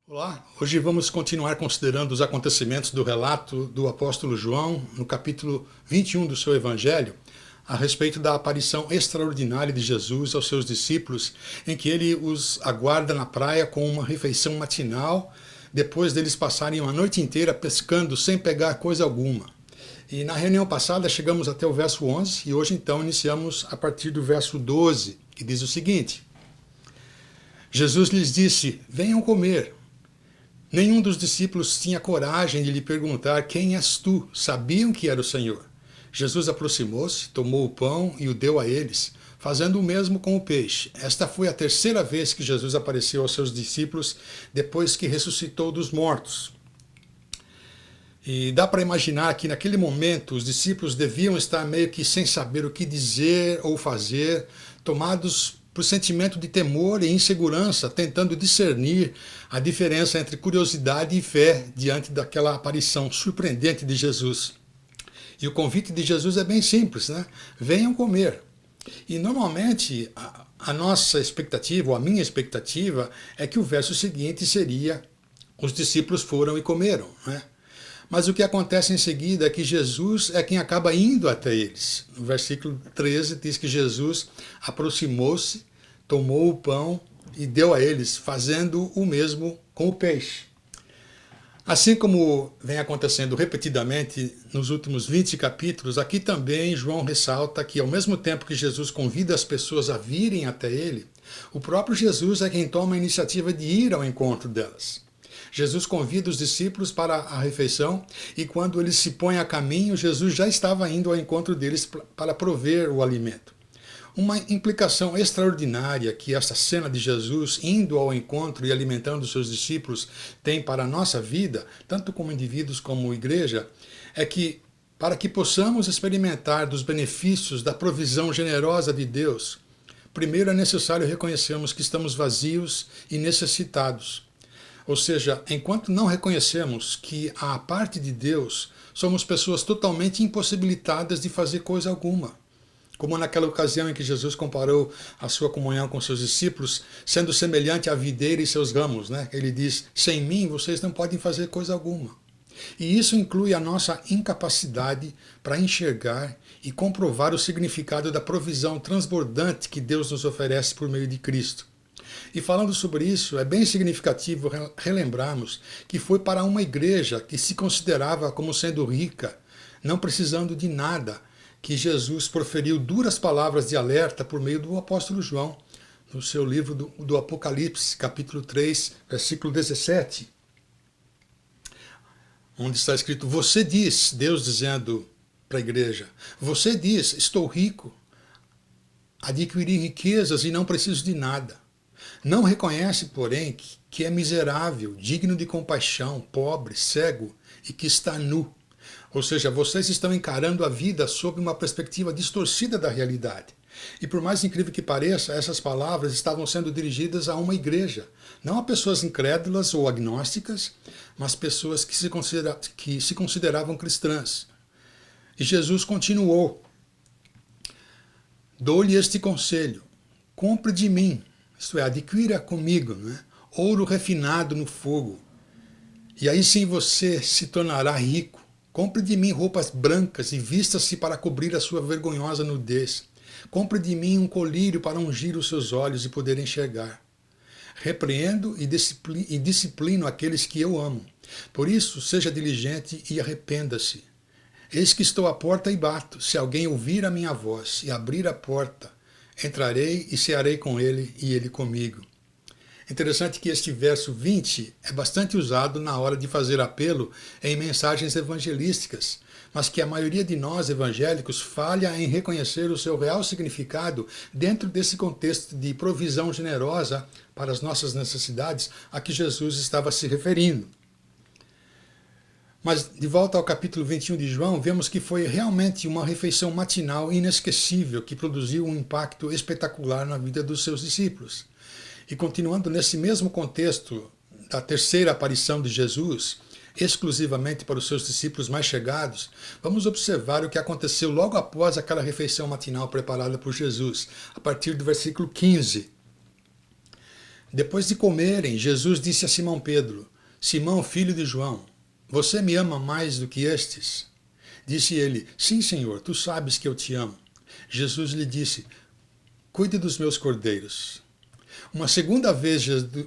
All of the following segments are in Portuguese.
Olá, hoje vamos continuar considerando os acontecimentos do relato do apóstolo João, no capítulo 21 do seu evangelho, a respeito da aparição extraordinária de Jesus aos seus discípulos, em que ele os aguarda na praia com uma refeição matinal, depois deles passarem uma noite inteira pescando sem pegar coisa alguma. E na reunião passada chegamos até o verso 11 e hoje então iniciamos a partir do verso 12, que diz o seguinte: Jesus lhes disse: venham comer. Nenhum dos discípulos tinha coragem de lhe perguntar: quem és tu? Sabiam que era o Senhor. Jesus aproximou-se, tomou o pão e o deu a eles, fazendo o mesmo com o peixe. Esta foi a terceira vez que Jesus apareceu aos seus discípulos depois que ressuscitou dos mortos. E dá para imaginar que naquele momento os discípulos deviam estar meio que sem saber o que dizer ou fazer, tomados por sentimento de temor e insegurança, tentando discernir a diferença entre curiosidade e fé diante daquela aparição surpreendente de Jesus. E o convite de Jesus é bem simples, né? Venham comer. E normalmente a nossa expectativa, ou a minha expectativa, é que o verso seguinte seria: os discípulos foram e comeram, né? Mas o que acontece em seguida é que Jesus é quem acaba indo até eles. No versículo 13 diz que Jesus aproximou-se, tomou o pão e deu a eles, fazendo o mesmo com o peixe. Assim como vem acontecendo repetidamente nos últimos 20 capítulos, aqui também João ressalta que ao mesmo tempo que Jesus convida as pessoas a virem até ele, o próprio Jesus é quem toma a iniciativa de ir ao encontro delas. Jesus convida os discípulos para a refeição e quando eles se põem a caminho, Jesus já estava indo ao encontro deles para prover o alimento. Uma implicação extraordinária que esta cena de Jesus indo ao encontro e alimentando seus discípulos tem para a nossa vida, tanto como indivíduos como igreja, é que para que possamos experimentar dos benefícios da provisão generosa de Deus, primeiro é necessário reconhecermos que estamos vazios e necessitados. Ou seja, enquanto não reconhecemos que, à parte de Deus, somos pessoas totalmente impossibilitadas de fazer coisa alguma. Como naquela ocasião em que Jesus comparou a sua comunhão com seus discípulos, sendo semelhante à videira e seus ramos, né? Ele diz: sem mim vocês não podem fazer coisa alguma. E isso inclui a nossa incapacidade para enxergar e comprovar o significado da provisão transbordante que Deus nos oferece por meio de Cristo. E falando sobre isso, é bem significativo relembrarmos que foi para uma igreja que se considerava como sendo rica, não precisando de nada, que Jesus proferiu duras palavras de alerta por meio do apóstolo João, no seu livro do Apocalipse, capítulo 3, versículo 17, onde está escrito: você diz, Deus dizendo para a igreja, você diz, estou rico, adquiri riquezas e não preciso de nada. Não reconhece, porém, que é miserável, digno de compaixão, pobre, cego e que está nu. Ou seja, vocês estão encarando a vida sob uma perspectiva distorcida da realidade. E por mais incrível que pareça, essas palavras estavam sendo dirigidas a uma igreja, não a pessoas incrédulas ou agnósticas, mas pessoas que se consideravam cristãs. E Jesus continuou: dou-lhe este conselho, compre de mim, isto é, adquira comigo, né, ouro refinado no fogo, e aí sim você se tornará rico. Compre de mim roupas brancas e vista-se para cobrir a sua vergonhosa nudez. Compre de mim um colírio para ungir os seus olhos e poder enxergar. Repreendo e disciplino aqueles que eu amo. Por isso, seja diligente e arrependa-se. Eis que estou à porta e bato. Se alguém ouvir a minha voz e abrir a porta, entrarei e cearei com ele e ele comigo. Interessante que este verso 20 é bastante usado na hora de fazer apelo em mensagens evangelísticas, mas que a maioria de nós evangélicos falha em reconhecer o seu real significado dentro desse contexto de provisão generosa para as nossas necessidades a que Jesus estava se referindo. Mas, de volta ao capítulo 21 de João, vemos que foi realmente uma refeição matinal inesquecível que produziu um impacto espetacular na vida dos seus discípulos. E continuando nesse mesmo contexto da terceira aparição de Jesus, exclusivamente para os seus discípulos mais chegados, vamos observar o que aconteceu logo após aquela refeição matinal preparada por Jesus, a partir do versículo 15. Depois de comerem, Jesus disse a Simão Pedro: Simão, filho de João, você me ama mais do que estes? Disse ele: Sim, Senhor, tu sabes que eu te amo. Jesus lhe disse: Cuide dos meus cordeiros. Uma segunda vez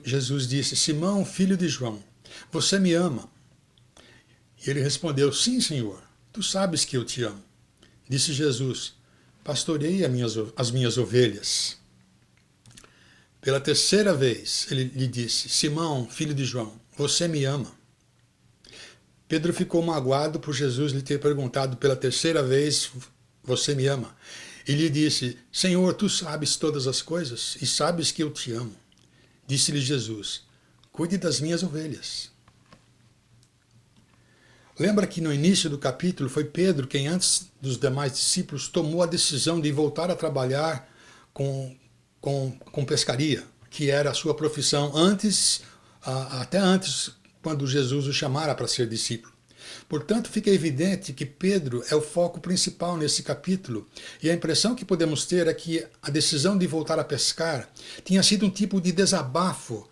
Jesus disse: Simão, filho de João, você me ama? E ele respondeu: Sim, Senhor, tu sabes que eu te amo. Disse Jesus: Pastoreie as minhas ovelhas. Pela terceira vez ele lhe disse: Simão, filho de João, você me ama? Pedro ficou magoado por Jesus lhe ter perguntado pela terceira vez: Você me ama? E lhe disse: Senhor, tu sabes todas as coisas e sabes que eu te amo. Disse-lhe Jesus: Cuide das minhas ovelhas. Lembra que no início do capítulo foi Pedro quem, antes dos demais discípulos, tomou a decisão de voltar a trabalhar com pescaria, que era a sua profissão até antes, quando Jesus o chamara para ser discípulo. Portanto, fica evidente que Pedro é o foco principal nesse capítulo, e a impressão que podemos ter é que a decisão de voltar a pescar tinha sido um tipo de desabafo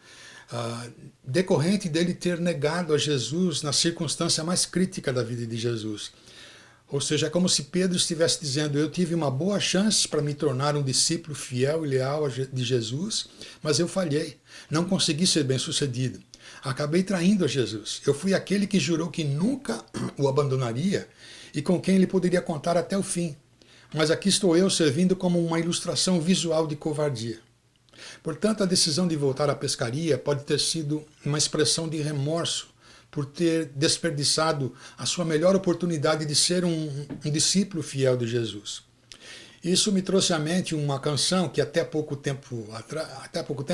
decorrente dele ter negado a Jesus na circunstância mais crítica da vida de Jesus. Ou seja, é como se Pedro estivesse dizendo: eu tive uma boa chance para me tornar um discípulo fiel e leal de Jesus, mas eu falhei, não consegui ser bem-sucedido. Acabei traindo a Jesus. Eu fui aquele que jurou que nunca o abandonaria e com quem ele poderia contar até o fim. Mas aqui estou eu servindo como uma ilustração visual de covardia. Portanto, a decisão de voltar à pescaria pode ter sido uma expressão de remorso por ter desperdiçado a sua melhor oportunidade de ser um discípulo fiel de Jesus. Isso me trouxe à mente uma canção que até pouco tempo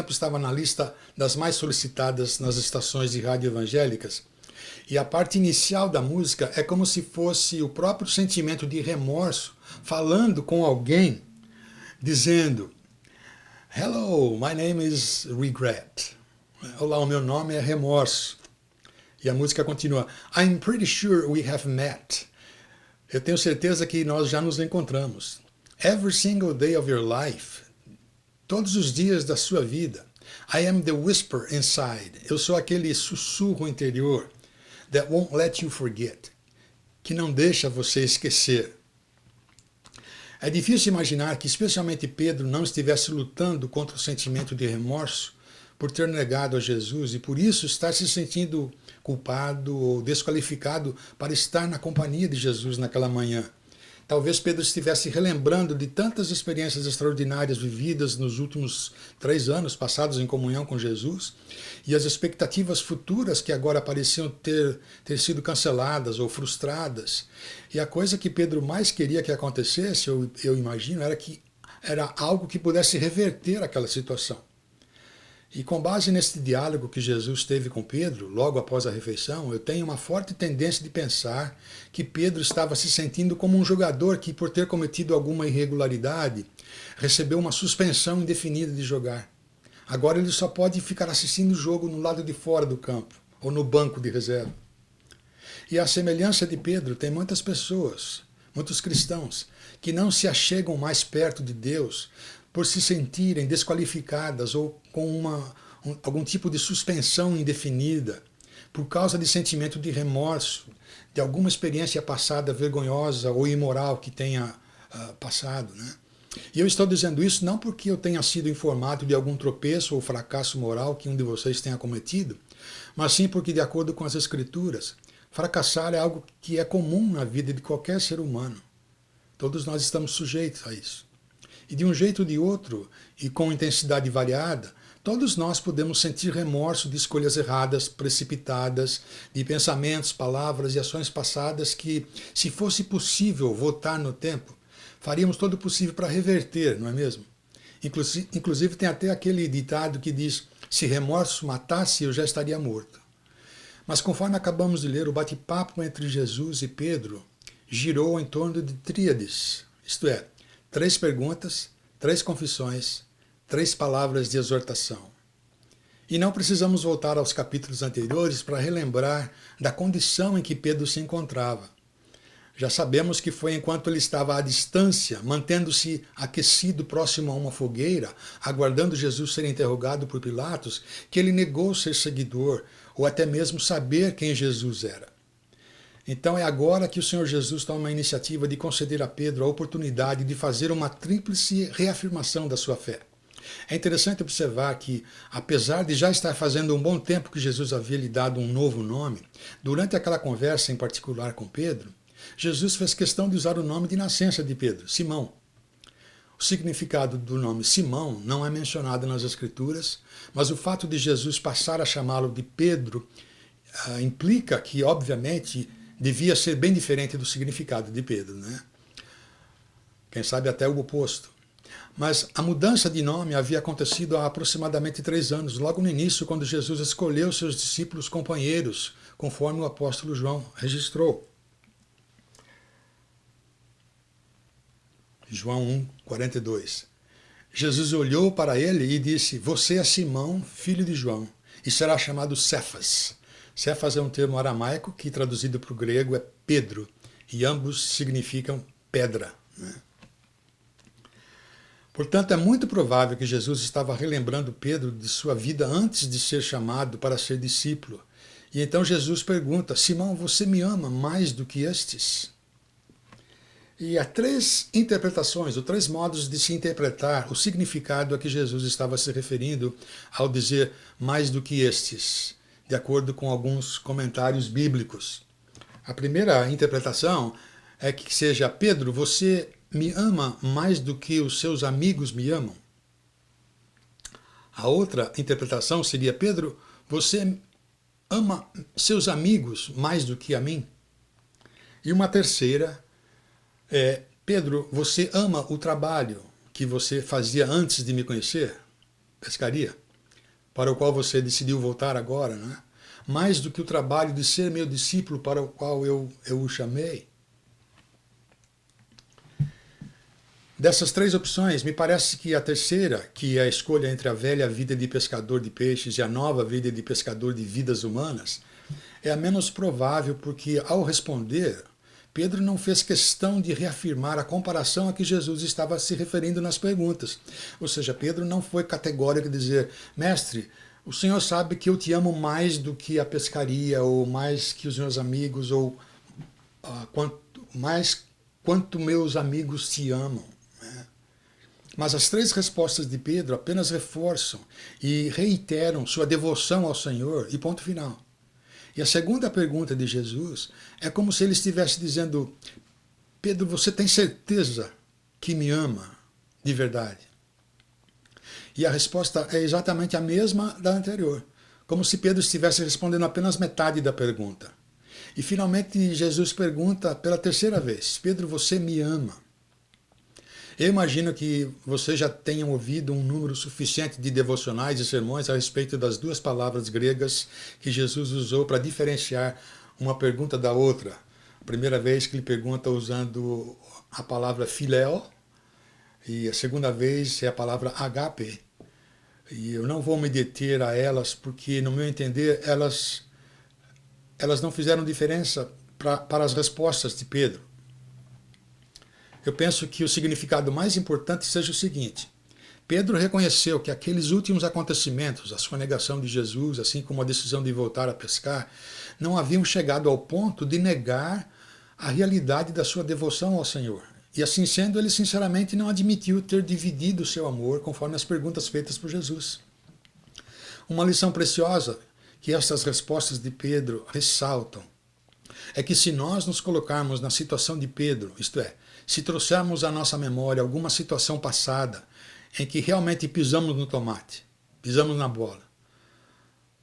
estava na lista das mais solicitadas nas estações de rádio evangélicas. E a parte inicial da música é como se fosse o próprio sentimento de remorso falando com alguém, dizendo: Hello, my name is regret. Olá, o meu nome é remorso. E a música continua: I'm pretty sure we have met. Eu tenho certeza que nós já nos encontramos. Every single day of your life. Todos os dias da sua vida. I am the whisper inside. Eu sou aquele sussurro interior that won't let you forget. Que não deixa você esquecer. É difícil imaginar que especialmente Pedro não estivesse lutando contra o sentimento de remorso por ter negado a Jesus e por isso estar se sentindo culpado ou desqualificado para estar na companhia de Jesus naquela manhã. Talvez Pedro estivesse relembrando de tantas experiências extraordinárias vividas nos últimos 3 anos passados em comunhão com Jesus e as expectativas futuras que agora pareciam ter sido canceladas ou frustradas. E a coisa que Pedro mais queria que acontecesse, eu imagino, era algo que pudesse reverter aquela situação. E com base nesse diálogo que Jesus teve com Pedro, logo após a refeição, eu tenho uma forte tendência de pensar que Pedro estava se sentindo como um jogador que, por ter cometido alguma irregularidade, recebeu uma suspensão indefinida de jogar. Agora ele só pode ficar assistindo o jogo no lado de fora do campo, ou no banco de reserva. E à semelhança de Pedro, tem muitas pessoas, muitos cristãos, que não se achegam mais perto de Deus por se sentirem desqualificadas ou com algum tipo de suspensão indefinida, por causa de sentimento de remorso, de alguma experiência passada vergonhosa ou imoral que tenha passado, né? E eu estou dizendo isso não porque eu tenha sido informado de algum tropeço ou fracasso moral que um de vocês tenha cometido, mas sim porque, de acordo com as Escrituras, fracassar é algo que é comum na vida de qualquer ser humano. Todos nós estamos sujeitos a isso. E de um jeito ou de outro, e com intensidade variada, todos nós podemos sentir remorso de escolhas erradas, precipitadas, de pensamentos, palavras e ações passadas que, se fosse possível voltar no tempo, faríamos todo o possível para reverter, não é mesmo? Inclusive tem até aquele ditado que diz: se remorso matasse, eu já estaria morto. Mas conforme acabamos de ler, o bate-papo entre Jesus e Pedro girou em torno de tríades, isto é, 3 perguntas, 3 confissões, 3 palavras de exortação. E não precisamos voltar aos capítulos anteriores para relembrar da condição em que Pedro se encontrava. Já sabemos que foi enquanto ele estava à distância, mantendo-se aquecido próximo a uma fogueira, aguardando Jesus ser interrogado por Pilatos, que ele negou ser seguidor ou até mesmo saber quem Jesus era. Então é agora que o Senhor Jesus toma a iniciativa de conceder a Pedro a oportunidade de fazer uma tríplice reafirmação da sua fé. É interessante observar que, apesar de já estar fazendo um bom tempo que Jesus havia lhe dado um novo nome, durante aquela conversa em particular com Pedro, Jesus fez questão de usar o nome de nascença de Pedro, Simão. O significado do nome Simão não é mencionado nas Escrituras, mas o fato de Jesus passar a chamá-lo de Pedro implica que, obviamente, devia ser bem diferente do significado de Pedro, né? Quem sabe até o oposto. Mas a mudança de nome havia acontecido há aproximadamente 3 anos, logo no início, quando Jesus escolheu seus discípulos companheiros, conforme o apóstolo João registrou. João 1:42. Jesus olhou para ele e disse: Você é Simão, filho de João, e será chamado Cefas. Cefas é um termo aramaico que, traduzido para o grego, é Pedro, e ambos significam pedra, né? Portanto, é muito provável que Jesus estava relembrando Pedro de sua vida antes de ser chamado para ser discípulo. E então Jesus pergunta: Simão, você me ama mais do que estes? E há 3 interpretações, ou 3 modos de se interpretar o significado a que Jesus estava se referindo ao dizer mais do que estes, de acordo com alguns comentários bíblicos. A primeira interpretação é que seja: Pedro, você me ama mais do que os seus amigos me amam. A outra interpretação seria: Pedro, você ama seus amigos mais do que a mim. E uma terceira é: Pedro, você ama o trabalho que você fazia antes de me conhecer, pescaria, para o qual você decidiu voltar agora, né? Mais do que o trabalho de ser meu discípulo para o qual eu o chamei. Dessas 3 opções, me parece que a terceira, que é a escolha entre a velha vida de pescador de peixes e a nova vida de pescador de vidas humanas, é a menos provável, porque, ao responder, Pedro não fez questão de reafirmar a comparação a que Jesus estava se referindo nas perguntas. Ou seja, Pedro não foi categórico de dizer: Mestre, o Senhor sabe que eu te amo mais do que a pescaria, ou mais que os meus amigos, ou quanto meus amigos te amam. Mas as 3 respostas de Pedro apenas reforçam e reiteram sua devoção ao Senhor e ponto final. E a segunda pergunta de Jesus é como se ele estivesse dizendo: Pedro, você tem certeza que me ama de verdade? E a resposta é exatamente a mesma da anterior, como se Pedro estivesse respondendo apenas metade da pergunta. E finalmente Jesus pergunta pela terceira vez: Pedro, você me ama? Eu imagino que você já tenha ouvido um número suficiente de devocionais e sermões a respeito das 2 palavras gregas que Jesus usou para diferenciar uma pergunta da outra. A primeira vez que ele pergunta usando a palavra philéo, e a segunda vez é a palavra agape. E eu não vou me deter a elas, porque, no meu entender, elas não fizeram diferença para as respostas de Pedro. Eu penso que o significado mais importante seja o seguinte: Pedro reconheceu que aqueles últimos acontecimentos, a sua negação de Jesus, assim como a decisão de voltar a pescar, não haviam chegado ao ponto de negar a realidade da sua devoção ao Senhor. E assim sendo, ele sinceramente não admitiu ter dividido o seu amor conforme as perguntas feitas por Jesus. Uma lição preciosa que estas respostas de Pedro ressaltam é que, se nós nos colocarmos na situação de Pedro, isto é, se trouxermos à nossa memória alguma situação passada em que realmente pisamos no tomate, pisamos na bola,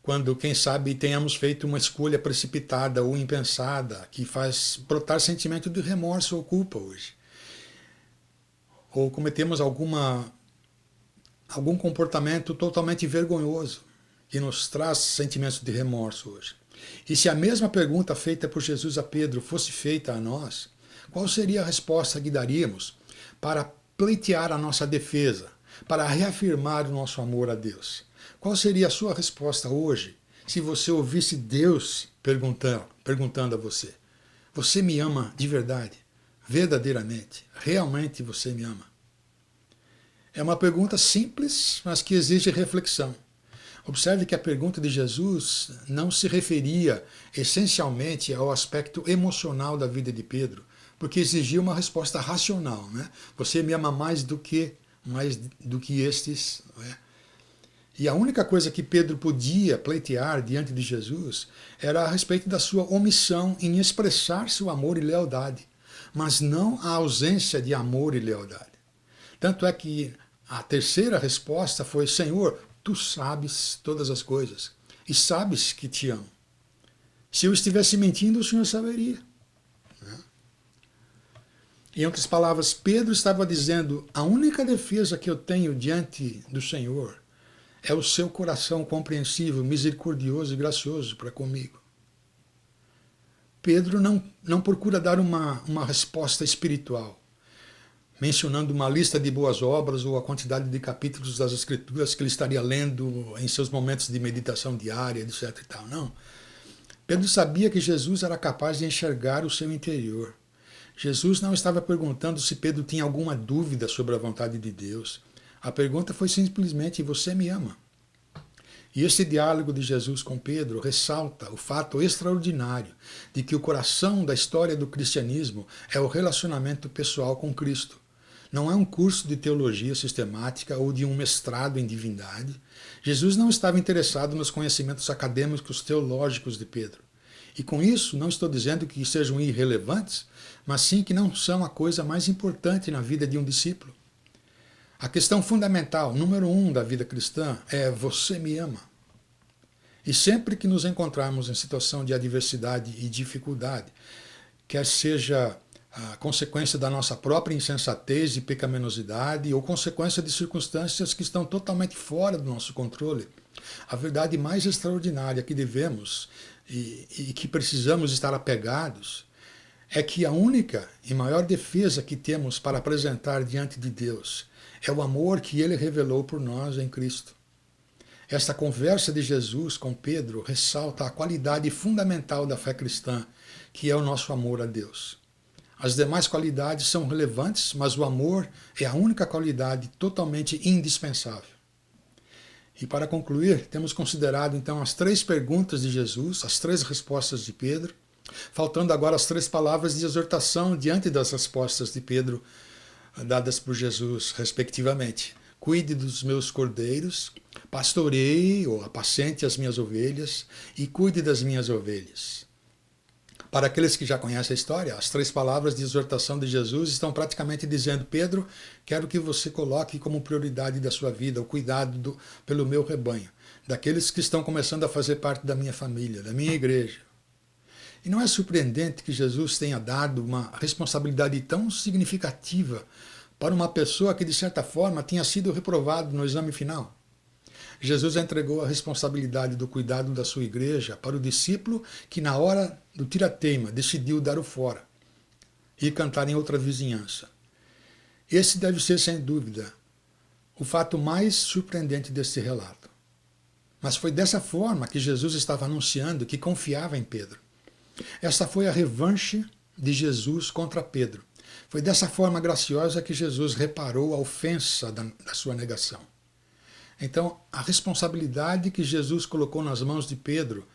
quando, quem sabe, tenhamos feito uma escolha precipitada ou impensada que faz brotar sentimento de remorso ou culpa hoje, ou cometemos algum comportamento totalmente vergonhoso que nos traz sentimentos de remorso hoje. E se a mesma pergunta feita por Jesus a Pedro fosse feita a nós, qual seria a resposta que daríamos para pleitear a nossa defesa, para reafirmar o nosso amor a Deus? Qual seria a sua resposta hoje se você ouvisse Deus perguntando a você? Você me ama de verdade? Verdadeiramente? Realmente você me ama? É uma pergunta simples, mas que exige reflexão. Observe que a pergunta de Jesus não se referia essencialmente ao aspecto emocional da vida de Pedro, porque exigia uma resposta racional, né? Você me ama mais do que estes, não é? E a única coisa que Pedro podia pleitear diante de Jesus era a respeito da sua omissão em expressar seu amor e lealdade, mas não a ausência de amor e lealdade. Tanto é que a terceira resposta foi: Senhor, tu sabes todas as coisas e sabes que te amo. Se eu estivesse mentindo, o Senhor saberia. Em outras palavras, Pedro estava dizendo: a única defesa que eu tenho diante do Senhor é o seu coração compreensivo, misericordioso e gracioso para comigo. Pedro não procura dar uma resposta espiritual, mencionando uma lista de boas obras ou a quantidade de capítulos das Escrituras que ele estaria lendo em seus momentos de meditação diária, etc. e tal. Não. Pedro sabia que Jesus era capaz de enxergar o seu interior. Jesus não estava perguntando se Pedro tinha alguma dúvida sobre a vontade de Deus. A pergunta foi simplesmente: você me ama? E esse diálogo de Jesus com Pedro ressalta o fato extraordinário de que o coração da história do cristianismo é o relacionamento pessoal com Cristo. Não é um curso de teologia sistemática ou de um mestrado em divindade. Jesus não estava interessado nos conhecimentos acadêmicos teológicos de Pedro. E com isso, não estou dizendo que sejam irrelevantes, mas sim que não são a coisa mais importante na vida de um discípulo. A questão fundamental, número 1 da vida cristã, é: você me ama? E sempre que nos encontrarmos em situação de adversidade e dificuldade, quer seja a consequência da nossa própria insensatez e pecaminosidade ou consequência de circunstâncias que estão totalmente fora do nosso controle, a verdade mais extraordinária que devemos e que precisamos estar apegados é que a única e maior defesa que temos para apresentar diante de Deus é o amor que Ele revelou por nós em Cristo. Esta conversa de Jesus com Pedro ressalta a qualidade fundamental da fé cristã, que é o nosso amor a Deus. As demais qualidades são relevantes, mas o amor é a única qualidade totalmente indispensável. E para concluir, temos considerado então as 3 perguntas de Jesus, as 3 respostas de Pedro, faltando agora as 3 palavras de exortação diante das respostas de Pedro dadas por Jesus, respectivamente. Cuide dos meus cordeiros, pastoreie ou apacente as minhas ovelhas e cuide das minhas ovelhas. Para aqueles que já conhecem a história, as 3 palavras de exortação de Jesus estão praticamente dizendo: Pedro, quero que você coloque como prioridade da sua vida o cuidado pelo meu rebanho, daqueles que estão começando a fazer parte da minha família, da minha igreja. E não é surpreendente que Jesus tenha dado uma responsabilidade tão significativa para uma pessoa que, de certa forma, tinha sido reprovado no exame final. Jesus entregou a responsabilidade do cuidado da sua igreja para o discípulo que, na hora do tira-teima, decidiu dar o fora e cantar em outra vizinhança. Esse deve ser, sem dúvida, o fato mais surpreendente deste relato. Mas foi dessa forma que Jesus estava anunciando que confiava em Pedro. Essa foi a revanche de Jesus contra Pedro. Foi dessa forma graciosa que Jesus reparou a ofensa da sua negação. Então, a responsabilidade que Jesus colocou nas mãos de Pedro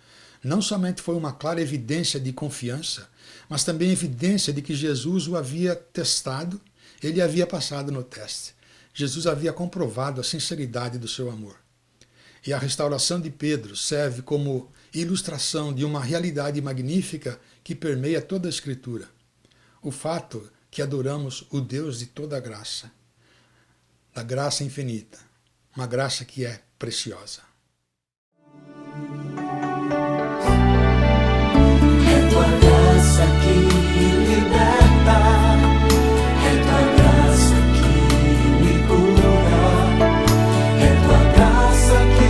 não somente foi uma clara evidência de confiança, mas também evidência de que Jesus o havia testado, ele havia passado no teste. Jesus havia comprovado a sinceridade do seu amor. E a restauração de Pedro serve como ilustração de uma realidade magnífica que permeia toda a Escritura. O fato que adoramos o Deus de toda a graça, da graça infinita, uma graça que é preciosa. É tua graça que liberta, é tua graça que me cura, é tua graça que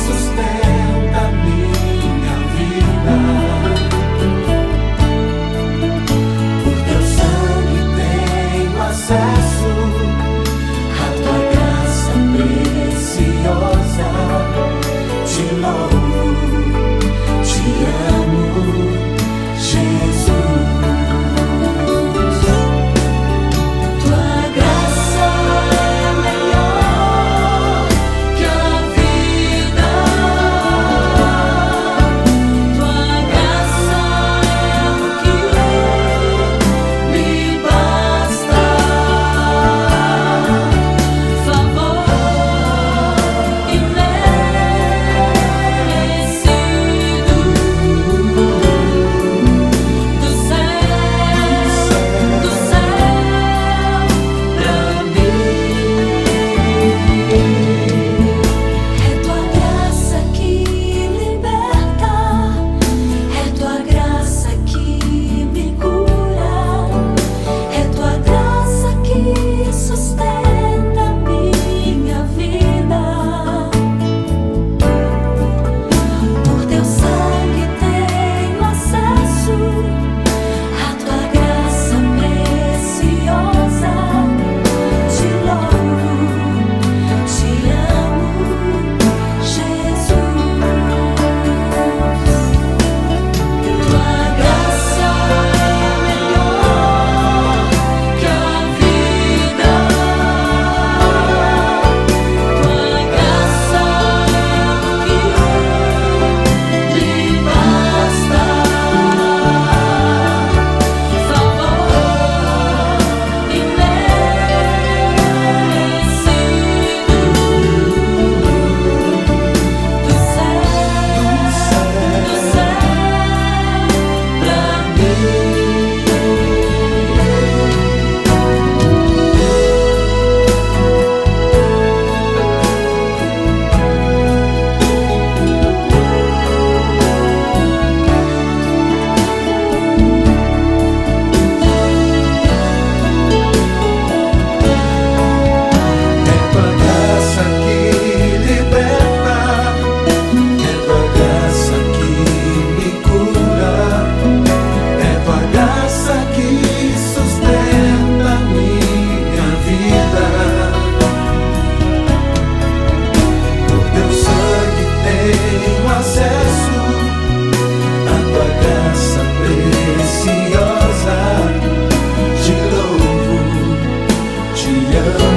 sustenta minha vida. Por teu sangue tenho acesso à tua graça preciosa. brilhando.